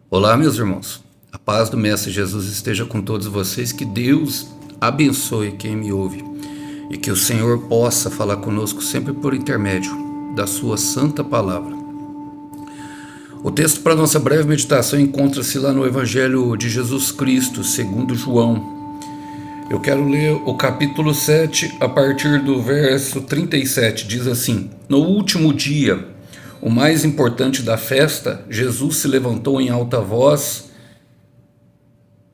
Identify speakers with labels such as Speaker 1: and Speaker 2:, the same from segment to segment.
Speaker 1: Olá, meus irmãos. A paz do Mestre Jesus esteja com todos vocês. Que Deus abençoe quem me ouve e que o Senhor possa falar conosco sempre por intermédio da sua santa palavra. O texto para nossa breve meditação encontra-se lá no Evangelho de Jesus Cristo, segundo João. Eu quero ler o capítulo 7 a partir do verso 37. Diz assim: No último dia, o mais importante da festa, Jesus se levantou em alta voz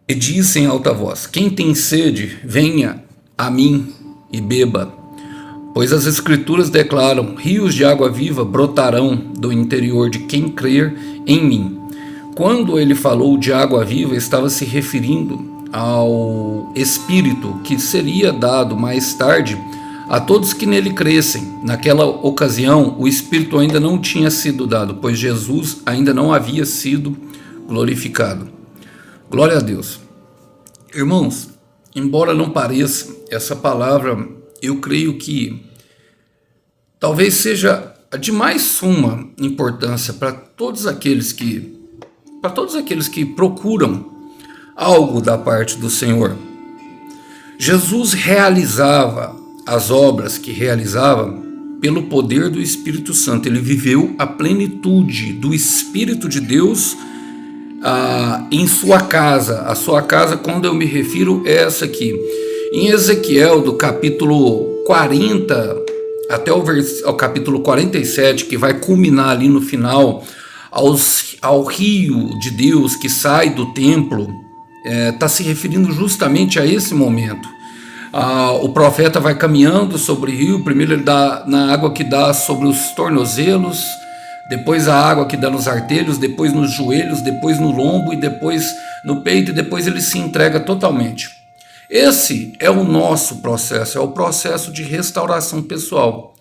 Speaker 1: e disse em alta voz: Quem tem sede, venha a mim e beba. Pois as Escrituras declaram: rios de água viva brotarão do interior de quem crer em mim. Quando ele falou de água viva, estava se referindo ao Espírito que seria dado mais tarde a todos que nele crescem. Naquela ocasião, o Espírito ainda não tinha sido dado, pois Jesus ainda não havia sido glorificado. Glória a Deus. Irmãos, embora não pareça, essa palavra, eu creio que talvez seja a de mais suma importância para todos aqueles que procuram algo da parte do Senhor. Jesus realizava as obras que realizava pelo poder do Espírito Santo. Ele viveu a plenitude do Espírito de Deus em sua casa. A sua casa, quando eu me refiro, é essa aqui. Em Ezequiel, do capítulo 40 até ao capítulo 47, que vai culminar ali no final, ao rio de Deus que sai do templo, está se referindo justamente a esse momento. O profeta vai caminhando sobre o rio. Primeiro ele dá na água que dá sobre os tornozelos, depois a água que dá nos artelhos, depois nos joelhos, depois no lombo e depois no peito, e depois ele se entrega totalmente. Esse é o nosso processo, é o processo de restauração pessoal.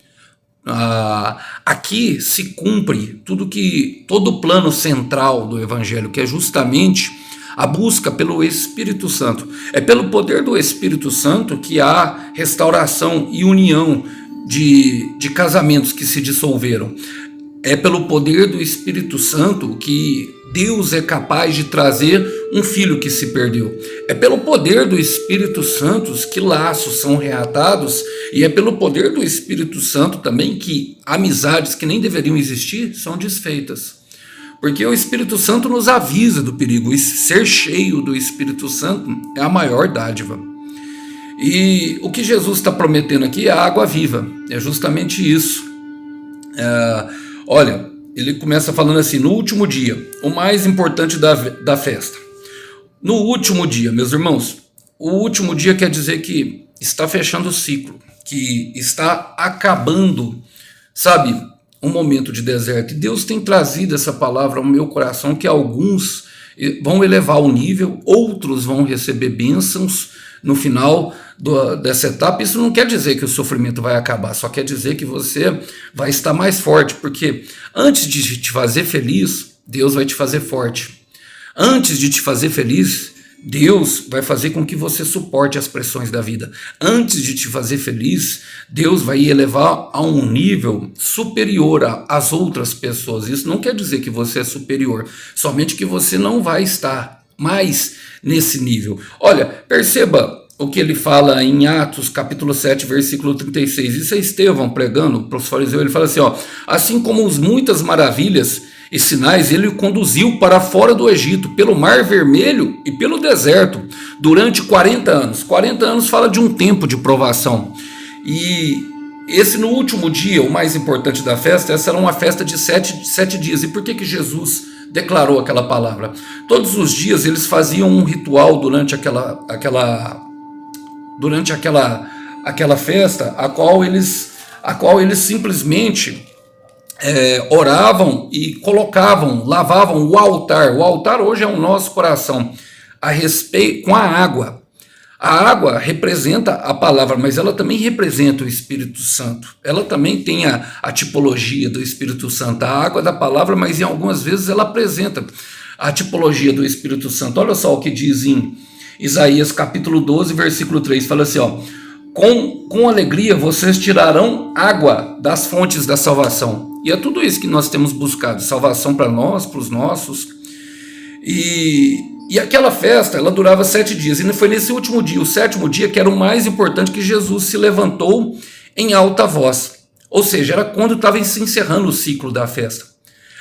Speaker 1: Aqui se cumpre todo o plano central do Evangelho, que é justamente a busca pelo Espírito Santo. É pelo poder do Espírito Santo que há restauração e união de casamentos que se dissolveram. É pelo poder do Espírito Santo que Deus é capaz de trazer um filho que se perdeu. É pelo poder do Espírito Santo que laços são reatados, e é pelo poder do Espírito Santo também que amizades que nem deveriam existir são desfeitas. Porque o Espírito Santo nos avisa do perigo, e ser cheio do Espírito Santo é a maior dádiva. E o que Jesus está prometendo aqui é a água viva, é justamente isso. Olha, ele começa falando assim: no último dia, o mais importante da festa. No último dia, meus irmãos, o último dia quer dizer que está fechando o ciclo, que está acabando, sabe, um momento de deserto. E Deus tem trazido essa palavra ao meu coração, que alguns vão elevar o nível, outros vão receber bênçãos no final dessa etapa. Isso não quer dizer que o sofrimento vai acabar, só quer dizer que você vai estar mais forte, porque antes de te fazer feliz, Deus vai te fazer forte. Antes de te fazer feliz, Deus vai fazer com que você suporte as pressões da vida. Antes de te fazer feliz, Deus vai elevar a um nível superior às outras pessoas. Isso não quer dizer que você é superior, somente que você não vai estar mais nesse nível. Olha, perceba o que ele fala em Atos capítulo 7, versículo 36. Isso é Estevão pregando para os fariseus. Ele fala assim: assim como as muitas maravilhas e sinais ele o conduziu para fora do Egito, pelo Mar Vermelho e pelo deserto, durante 40 anos. 40 anos fala de um tempo de provação. E esse, no último dia, o mais importante da festa, essa era uma festa de sete dias. E por que Jesus declarou aquela palavra? Todos os dias eles faziam um ritual durante aquela festa, a qual eles simplesmente oravam e lavavam o altar. O altar hoje é o nosso coração, com a água. A água representa a palavra, mas ela também representa o Espírito Santo. Ela também tem a tipologia do Espírito Santo. A água da palavra, mas em algumas vezes ela apresenta a tipologia do Espírito Santo. Olha só o que diz em Isaías capítulo 12, versículo 3. Fala assim: com alegria vocês tirarão água das fontes da salvação. E é tudo isso que nós temos buscado: salvação para nós, para os nossos. E aquela festa, ela durava 7 dias, e foi nesse último dia, o 7º dia, que era o mais importante, que Jesus se levantou em alta voz. Ou seja, era quando estava se encerrando o ciclo da festa.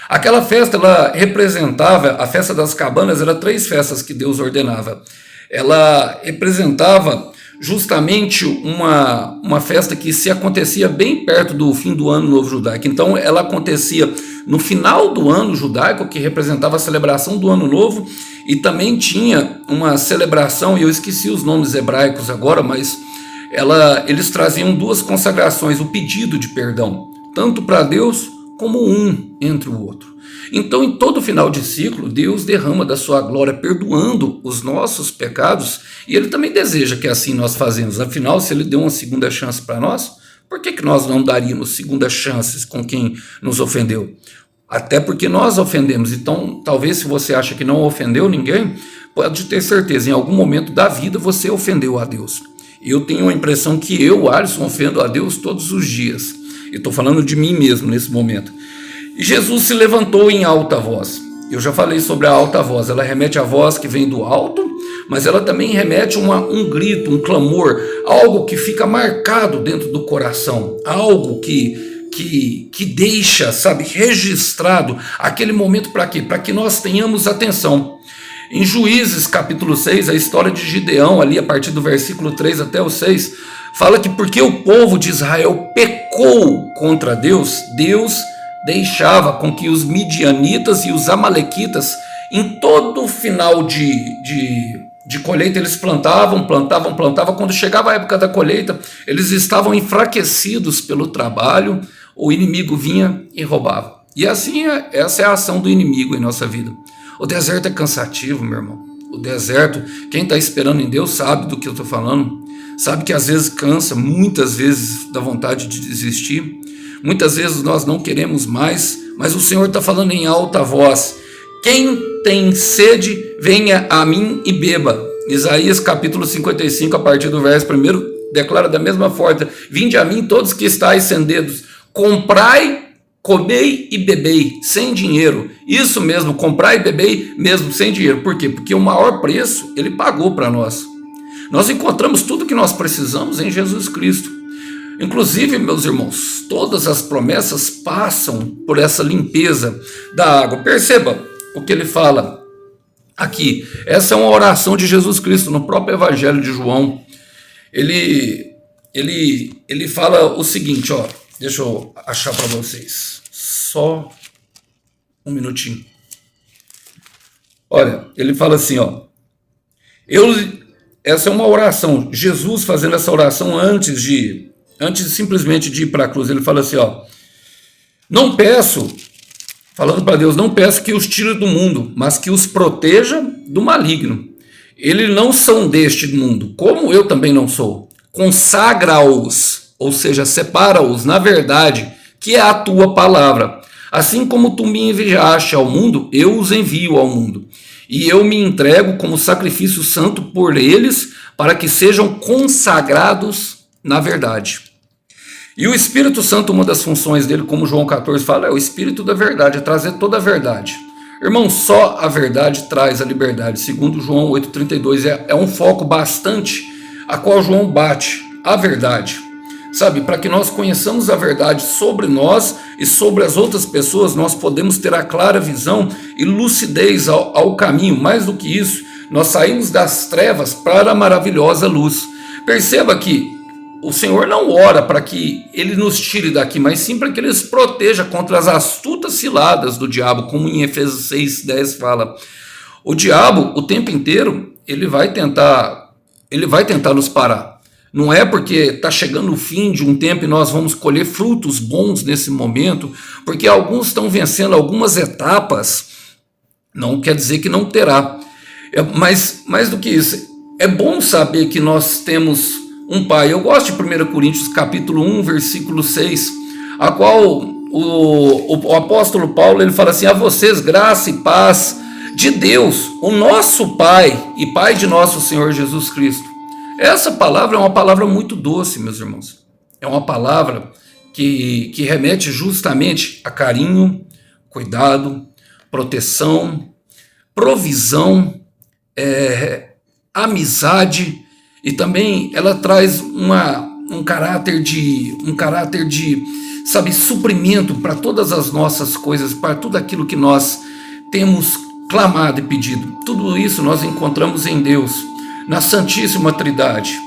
Speaker 1: Aquela festa, ela representava, a festa das cabanas, era 3 festas que Deus ordenava. Ela representava justamente uma festa que se acontecia bem perto do fim do ano novo judaico. Então ela acontecia no final do ano judaico, que representava a celebração do ano novo, e também tinha uma celebração, e eu esqueci os nomes hebraicos agora, mas eles traziam 2 consagrações, o pedido de perdão, tanto para Deus como um entre o outro. Então, em todo final de ciclo, Deus derrama da sua glória, perdoando os nossos pecados, e Ele também deseja que assim nós fazemos. Afinal, se Ele deu uma segunda chance para nós, por que nós não daríamos segundas chances com quem nos ofendeu? Até porque nós ofendemos. Então, talvez, se você acha que não ofendeu ninguém, pode ter certeza, em algum momento da vida você ofendeu a Deus. Eu tenho a impressão que eu, Alisson, ofendo a Deus todos os dias. Eu estou falando de mim mesmo nesse momento. E Jesus se levantou em alta voz. Eu já falei sobre a alta voz. Ela remete à voz que vem do alto, mas ela também remete a um grito, um clamor, algo que fica marcado dentro do coração, algo que deixa, sabe, registrado aquele momento. Para quê? Para que nós tenhamos atenção. Em Juízes capítulo 6, a história de Gideão, ali a partir do versículo 3 até o 6, fala que porque o povo de Israel pecou contra Deus, Deus deixava com que os midianitas e os amalequitas, em todo final de colheita, eles plantavam. Quando chegava a época da colheita, eles estavam enfraquecidos pelo trabalho, o inimigo vinha e roubava. E assim, essa é a ação do inimigo em nossa vida. O deserto é cansativo, meu irmão. O deserto, quem está esperando em Deus sabe do que eu estou falando. Sabe que às vezes cansa, muitas vezes dá vontade de desistir. Muitas vezes nós não queremos mais, mas o Senhor está falando em alta voz. Quem tem sede, venha a mim e beba. Isaías capítulo 55, a partir do verso 1, declara da mesma forma: vinde a mim todos que estáis sendedos, comprai, comei e bebei, sem dinheiro. Isso mesmo, comprai e bebei mesmo sem dinheiro. Por quê? Porque o maior preço Ele pagou para nós. Nós encontramos tudo que nós precisamos em Jesus Cristo. Inclusive, meus irmãos, todas as promessas passam por essa limpeza da água. Perceba o que ele fala aqui. Essa é uma oração de Jesus Cristo no próprio Evangelho de João. Ele fala o seguinte, ó. Deixa eu achar para vocês. Só um minutinho. Olha, ele fala assim, ó. Essa é uma oração. Jesus fazendo essa oração antes simplesmente de ir para a cruz. Ele fala assim, ó: não peço, falando para Deus, não peço que os tire do mundo, mas que os proteja do maligno. Eles não são deste mundo, como eu também não sou. Consagra-os, ou seja, separa-os na verdade, que é a tua palavra. Assim como tu me enviaste ao mundo, eu os envio ao mundo. E eu me entrego como sacrifício santo por eles, para que sejam consagrados na verdade. E o Espírito Santo, uma das funções dele, como João 14 fala, é o Espírito da verdade, é trazer toda a verdade. Irmão, só a verdade traz a liberdade. Segundo João 8,32, é um foco bastante a qual João bate, a verdade. Sabe, para que nós conheçamos a verdade sobre nós e sobre as outras pessoas, nós podemos ter a clara visão e lucidez ao caminho. Mais do que isso, nós saímos das trevas para a maravilhosa luz. Perceba que o Senhor não ora para que Ele nos tire daqui, mas sim para que Ele nos proteja contra as astutas ciladas do diabo, como em Efésios 6,10 fala. O diabo, o tempo inteiro, ele vai tentar nos parar. Não é porque está chegando o fim de um tempo e nós vamos colher frutos bons nesse momento, porque alguns estão vencendo algumas etapas, não quer dizer que não terá. Mas mais do que isso, é bom saber que nós temos um Pai. Eu gosto de 1 Coríntios capítulo 1, versículo 6, a qual o apóstolo Paulo ele fala assim: a vocês graça e paz de Deus, o nosso Pai e Pai de nosso Senhor Jesus Cristo. Essa palavra é uma palavra muito doce, meus irmãos. É uma palavra que remete justamente a carinho, cuidado, proteção, provisão, amizade, e também ela traz um caráter de, sabe, suprimento para todas as nossas coisas, para tudo aquilo que nós temos clamado e pedido. Tudo isso nós encontramos em Deus, na Santíssima Trindade.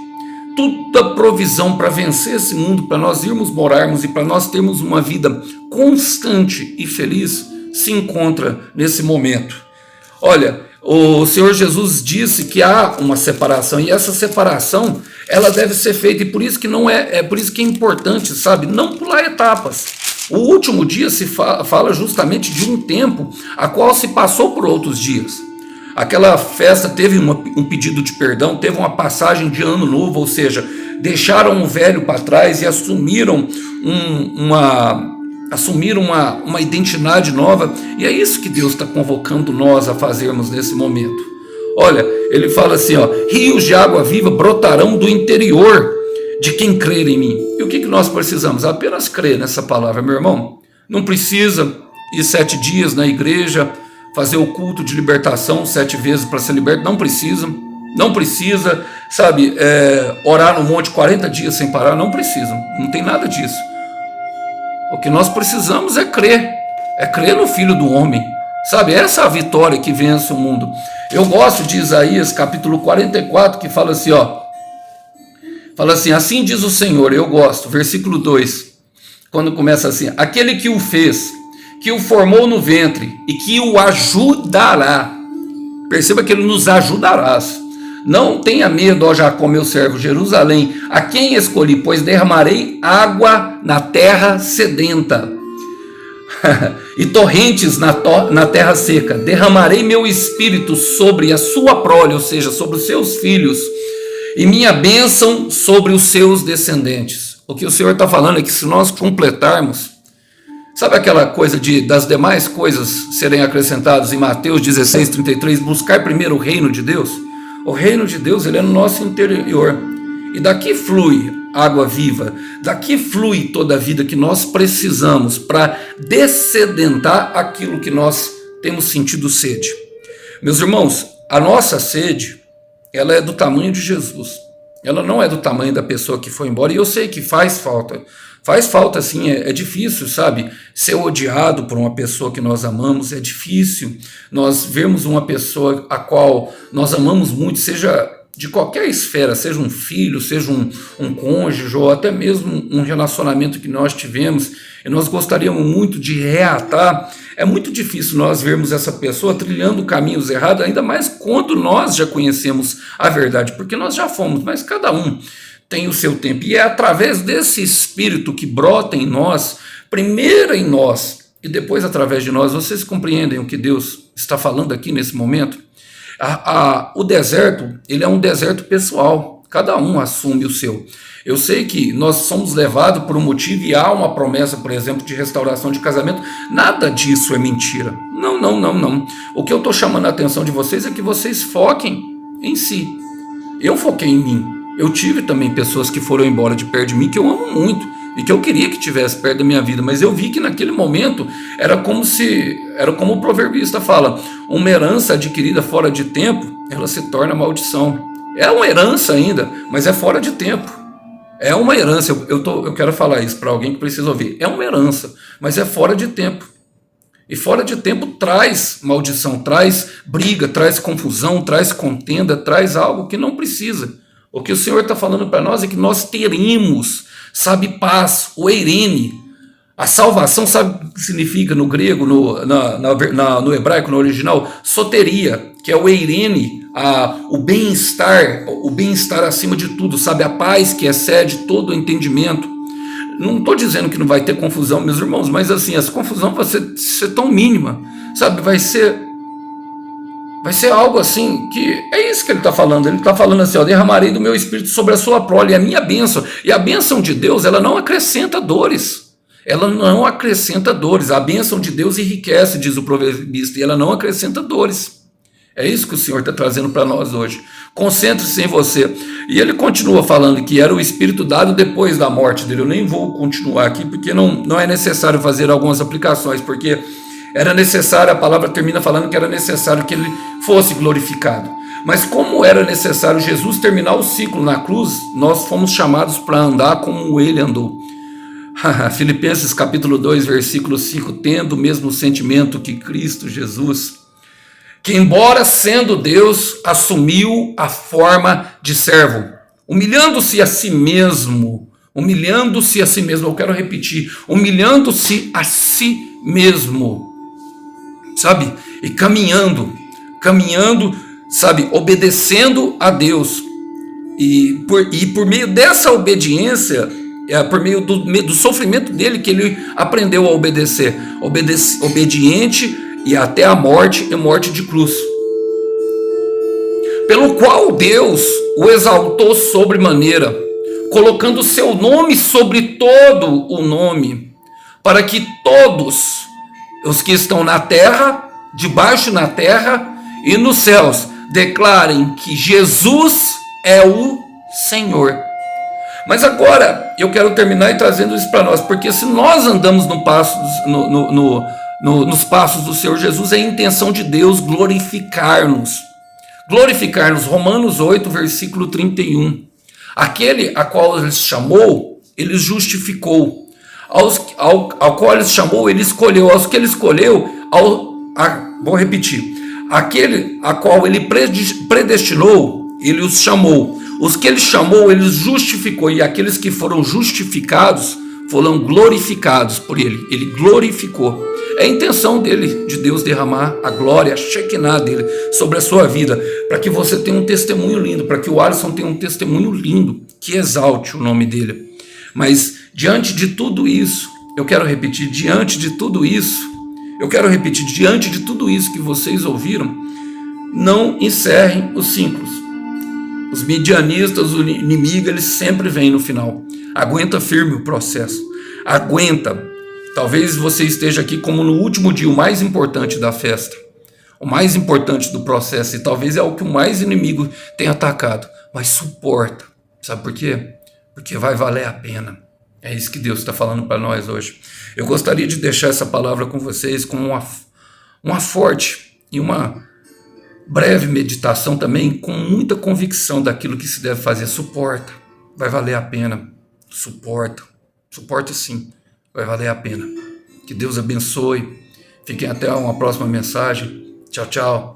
Speaker 1: Toda provisão para vencer esse mundo, para nós irmos morarmos e para nós termos uma vida constante e feliz, se encontra nesse momento. Olha, o Senhor Jesus disse que há uma separação, e essa separação ela deve ser feita, e por isso que por isso que é importante, sabe, não pular etapas. O último dia se fala justamente de um tempo a qual se passou por outros dias. Aquela festa teve um pedido de perdão, teve uma passagem de ano novo, ou seja, deixaram o velho para trás e assumiram uma identidade nova, e é isso que Deus está convocando nós a fazermos nesse momento. Olha, ele fala assim, rios de água viva brotarão do interior de quem crer em mim. E o que nós precisamos? Apenas crer nessa palavra, meu irmão. Não precisa ir 7 dias na igreja, fazer o culto de libertação 7 vezes para ser liberto, não precisa, sabe, orar no monte 40 dias sem parar, não tem nada disso. O que nós precisamos é crer no Filho do Homem, sabe, essa é a vitória que vence o mundo. Eu gosto de Isaías capítulo 44, que fala assim, assim diz o Senhor, eu gosto, versículo 2, quando começa assim, aquele que o fez, que o formou no ventre e que o ajudará. Perceba que ele nos ajudará. Não tenha medo, ó Jacó, meu servo, Jerusalém, a quem escolhi, pois derramarei água na terra sedenta e torrentes na terra seca. Derramarei meu espírito sobre a sua prole, ou seja, sobre os seus filhos, e minha bênção sobre os seus descendentes. O que o Senhor está falando é que se nós completarmos, sabe aquela coisa das demais coisas serem acrescentadas em Mateus 16:33, buscar primeiro o reino de Deus? O reino de Deus, ele é no nosso interior, e daqui flui água viva, daqui flui toda a vida que nós precisamos para dessedentar aquilo que nós temos sentido sede. Meus irmãos, a nossa sede, ela é do tamanho de Jesus, ela não é do tamanho da pessoa que foi embora, e eu sei que faz falta sim, é difícil, sabe, ser odiado por uma pessoa que nós amamos, é difícil nós vermos uma pessoa a qual nós amamos muito, seja de qualquer esfera, seja um filho, seja um cônjuge, ou até mesmo um relacionamento que nós tivemos, e nós gostaríamos muito de reatar. É muito difícil nós vermos essa pessoa trilhando caminhos errados, ainda mais quando nós já conhecemos a verdade, porque nós já fomos, mas cada um tem o seu tempo, e é através desse espírito que brota em nós, primeiro em nós, e depois através de nós. Vocês compreendem o que Deus está falando aqui nesse momento? O deserto, ele é um deserto pessoal, cada um assume o seu. Eu sei que nós somos levados por um motivo, e há uma promessa, por exemplo, de restauração de casamento. Nada disso é mentira, não. O que eu estou chamando a atenção de vocês é que vocês foquem em si. Eu foquei em mim. Eu tive também pessoas que foram embora de perto de mim, que eu amo muito, e que eu queria que tivesse perto da minha vida, mas eu vi que naquele momento era como o proverbista fala, uma herança adquirida fora de tempo, ela se torna maldição. É uma herança ainda, mas é fora de tempo. É uma herança, eu quero falar isso para alguém que precisa ouvir, é uma herança, mas é fora de tempo. E fora de tempo traz maldição, traz briga, traz confusão, traz contenda, traz algo que não precisa. O que o Senhor está falando para nós é que nós teremos, sabe, paz, o eirene. A salvação, sabe o que significa no grego, no hebraico, no original? Soteria, que é o eirene, o bem-estar acima de tudo, sabe, a paz que excede todo o entendimento. Não estou dizendo que não vai ter confusão, meus irmãos, mas assim, essa confusão vai ser tão mínima, sabe, vai ser algo assim, que é isso que ele está falando. Ele está falando assim, derramarei do meu espírito sobre a sua prole, e a minha bênção. E a bênção de Deus, ela não acrescenta dores. A bênção de Deus enriquece, diz o proverbista, e ela não acrescenta dores. É isso que o Senhor está trazendo para nós hoje. Concentre-se em você. E ele continua falando que era o espírito dado depois da morte dele. Eu nem vou continuar aqui, porque não é necessário fazer algumas aplicações, porque Era necessário, a palavra termina falando que era necessário que ele fosse glorificado. Mas como era necessário Jesus terminar o ciclo na cruz, nós fomos chamados para andar como ele andou. Filipenses capítulo 2, versículo 5, tendo o mesmo sentimento que Cristo Jesus, que embora sendo Deus, assumiu a forma de servo, humilhando-se a si mesmo, eu quero repetir, humilhando-se a si mesmo, sabe? E caminhando, sabe? Obedecendo a Deus. E por meio dessa obediência, por meio do sofrimento dele, que ele aprendeu a obedecer, obediente e até a morte e morte de cruz. Pelo qual Deus o exaltou sobremaneira, colocando seu nome sobre todo o nome, para que todos os que estão na terra, debaixo na terra e nos céus, declarem que Jesus é o Senhor. Mas agora eu quero terminar e trazendo isso para nós, porque se nós andamos nos passos do Senhor Jesus, é a intenção de Deus glorificar-nos. Romanos 8, versículo 31. Aquele a qual ele chamou, ele justificou. Ao qual ele chamou, ele escolheu. Aos que ele escolheu, vou repetir. Aquele a qual ele predestinou, ele os chamou. Os que ele chamou, ele os justificou. E aqueles que foram justificados, foram glorificados por ele. Ele glorificou. É a intenção dele, de Deus derramar a glória, a Shekinah dele sobre a sua vida, para que você tenha um testemunho lindo, para que o Alisson tenha um testemunho lindo, que exalte o nome dele. Mas diante de tudo isso, eu quero repetir, diante de tudo isso que vocês ouviram, não encerrem os ciclos. Os midianistas, o inimigo, eles sempre vêm no final. Aguenta firme o processo. Aguenta. Talvez você esteja aqui como no último dia, o mais importante da festa, o mais importante do processo, e talvez é o que o mais inimigo tem atacado. Mas suporta. Sabe por quê? Porque vai valer a pena. É isso que Deus está falando para nós hoje. Eu gostaria de deixar essa palavra com vocês como uma forte e uma breve meditação também, com muita convicção daquilo que se deve fazer. Suporta. Vai valer a pena. Suporta sim. Vai valer a pena. Que Deus abençoe. Fiquem até uma próxima mensagem. Tchau, tchau.